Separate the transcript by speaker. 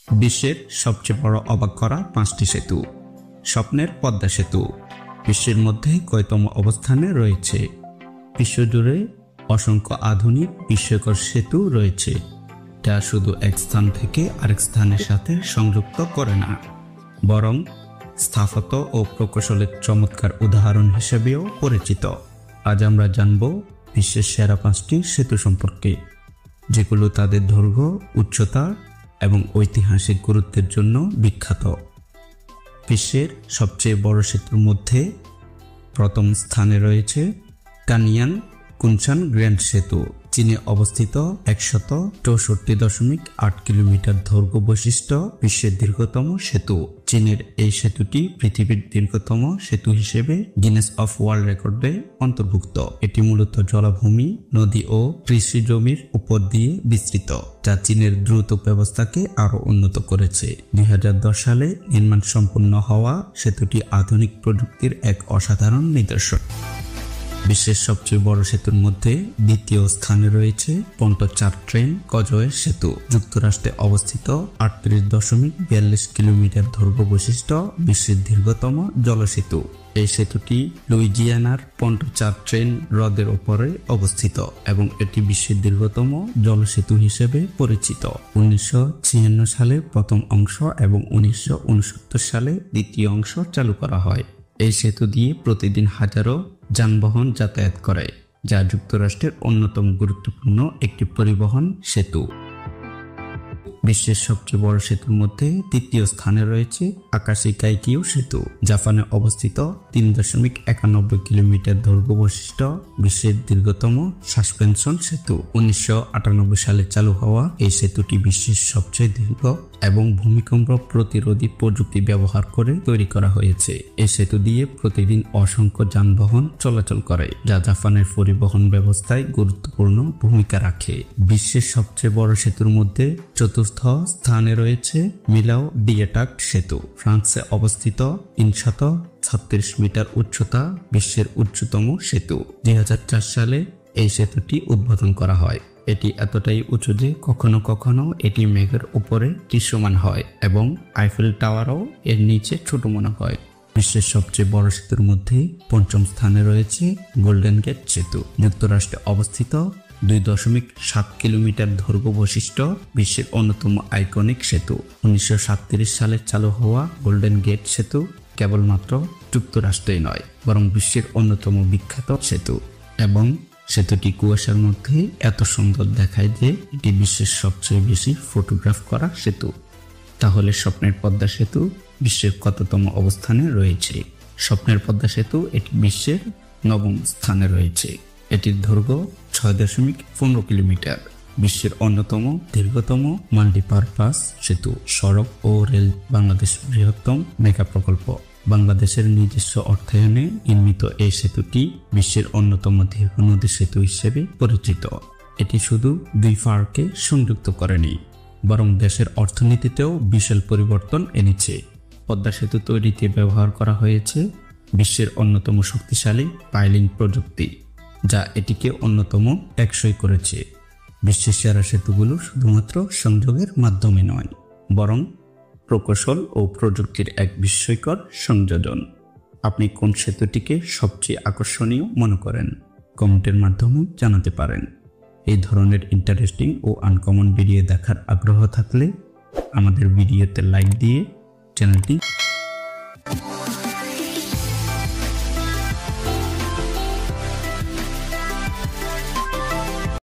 Speaker 1: বিশ্বের সবচেয়ে বড় অবাক করা 5টি সেতু। স্বপ্নের পদ্মা সেতু বিশ্বের মধ্যে কয়তম অবস্থানে রয়েছে? বিশ্বজুড়ে অসংখ্য আধুনিক বিস্ময়কর সেতু রয়েছে, যা শুধু এক স্থান থেকে আরেক স্থানের সাথে সংযুক্ত করে না, বরং স্থাপত্য ও প্রকৌশলের চমৎকার উদাহরণ হিসেবেও পরিচিত। আজ আমরা জানব বিশ্বের সেরা 5টি সেতু সম্পর্কে, যেগুলো তাদের দৈর্ঘ্য, উচ্চতা এবং ঐতিহাসিক গুরুত্বের জন্য বিখ্যাত। বিশ্বের সবচেয়ে বড় সেতুর মধ্যে প্রথম স্থানে রয়েছে কানিয়ান কুনশান গ্র্যান্ড সেতু। চীনে অবস্থিত 164.8 কিলোমিটার দৈর্ঘ্য বিশিষ্ট বিশ্বের দীর্ঘতম সেতু। চীনের এই সেতুটি পৃথিবীর দীর্ঘতম সেতু হিসেবে গিনেস অফ ওয়ার্ল্ড রেকর্ডে অন্তর্ভুক্ত। এটি মূলত জলাভূমি, নদী ও কৃষি জমির উপর দিয়ে বিস্তৃত, যা চীনের দ্রুত ব্যবস্থাকে আরও উন্নত করেছে। 2010 সালে নির্মাণ সম্পন্ন হওয়া সেতুটি আধুনিক প্রযুক্তির এক অসাধারণ নিদর্শন। বিশ্বের সবচেয়ে বড় সেতুর মধ্যে দ্বিতীয় স্থানে রয়েছে পন্টোচার ট্রেন কজওয়ে সেতু। যুক্তরাষ্ট্রে অবস্থিত 38.42 কিলোমিটার দৈর্ঘ্য বিশিষ্ট বিশ্বের দীর্ঘতম জলসেতু। এই সেতুটি লুইজিয়ানার পন্টোচার ট্রেন হ্রদের উপরে অবস্থিত এবং এটি বিশ্বের দীর্ঘতম জলসেতু হিসেবে পরিচিত। 1956 সালে প্রথম অংশ এবং 1969 সালে দ্বিতীয় অংশ চালু করা হয়। এই সেতু দিয়ে প্রতিদিন হাজারো যানবাহন যাতায়াত করে, যা যুক্তরাষ্ট্রের অন্যতম গুরুত্বপূর্ণ একটি পরিবহন সেতু। বিশ্বের সবচেয়ে বড় সেতুর মধ্যে তৃতীয় স্থানে রয়েছে আকাশি কাইকিউ সেতু। জাপানে অবস্থিত 3.91 কিলোমিটার দৈর্ঘ্য বিশিষ্ট বিশ্বের দীর্ঘতম সাসপেনশন সেতু। 1998 সালে চালু হওয়া এই সেতুটি বিশ্বের সবচেয়ে দীর্ঘ এবং ভূমিকম্প প্রতিরোধী প্রযুক্তি ব্যবহার করে তৈরি করা হয়েছে। এই সেতু দিয়ে প্রতিদিন অসংখ্য যানবাহন চলাচল করে, যা জাপানের পরিবহন ব্যবস্থায় গুরুত্বপূর্ণ ভূমিকা রাখে। বিশ্বের সবচেয়ে বড় সেতুর মধ্যে চতুর্থ স্থানে রয়েছে মিলাও ডিয়েটাক সেতু। ফ্রান্সে অবস্থিত 336 মিটার উচ্চতা বিশ্বের উচ্চতম সেতু। 2004 সালে এই সেতুটি উদ্বোধন করা হয়। এটি এতটাই উঁচু যে কখনো কখনো এটি মেঘের উপরে দৃশ্যমান হয় এবং আইফেল টাওয়ারও এর নিচে ছোট মনে হয়। বিশ্বের সবচেয়ে বড় সেতুর মধ্যে পঞ্চম স্থানে রয়েছে গোল্ডেন গেট সেতু। যুক্তরাষ্ট্রে অবস্থিত 2.7 কিলোমিটার দৈর্ঘ্য বিশিষ্ট বিশ্বের অন্যতম আইকনিক সেতু। 1937 সালে চালু হওয়া গোল্ডেন গেট সেতু কেবলমাত্র যুক্তরাষ্ট্রেই নয়, বরং বিশ্বের অন্যতম বিখ্যাত সেতু। এবং সেতুটি কুয়াশার মধ্যে এত সুন্দর দেখায় যে এটি বিশ্বের সবচেয়ে বেশি ফটোগ্রাফ করা সেতু। তাহলে স্বপ্নের পদ্মা সেতু বিশ্বের কততম অবস্থানে রয়েছে? স্বপ্নের পদ্মা সেতু এটি বিশ্বের 9ম স্থানে রয়েছে। এটির দৈর্ঘ্য 6.15 কিলোমিটার। বিশ্বের অন্যতম দীর্ঘতম মাল্টিপারপাস সেতু। সড়ক ও রেল বাংলাদেশের বৃহত্তম মেগা প্রকল্প। বাংলাদেশের নিজস্ব অর্থায়নে নির্মিত এই সেতুটি বিশ্বের অন্যতম দীর্ঘ নদী সেতু হিসেবে পরিচিত। এটি শুধু দুই পাড়কে সংযুক্ত করেনি, বরং দেশের অর্থনীতিতেও বিশাল পরিবর্তন এনেছে। পদ্মা সেতু তৈরিতে ব্যবহার করা হয়েছে বিশ্বের অন্যতম শক্তিশালী পাইলিং প্রযুক্তি, যা এটিকে অন্যতম টেকসই করেছে। বিশ্বের সেরা সেতুগুলো শুধুমাত্র সংযোগের মাধ্যমে নয়, বরং প্রকৌশল ও প্রযুক্তির এক বিস্ময়কর সংযোজন। আপনি কোন সেতুটিকে সবচেয়ে আকর্ষণীয় মনে করেন? কমেন্টের মাধ্যমে জানাতে পারেন। এই ধরনের ইন্টারেস্টিং ও আনকমন ভিডিও দেখার আগ্রহ থাকলে আমাদের ভিডিওতে লাইক দিয়ে চ্যানেলটি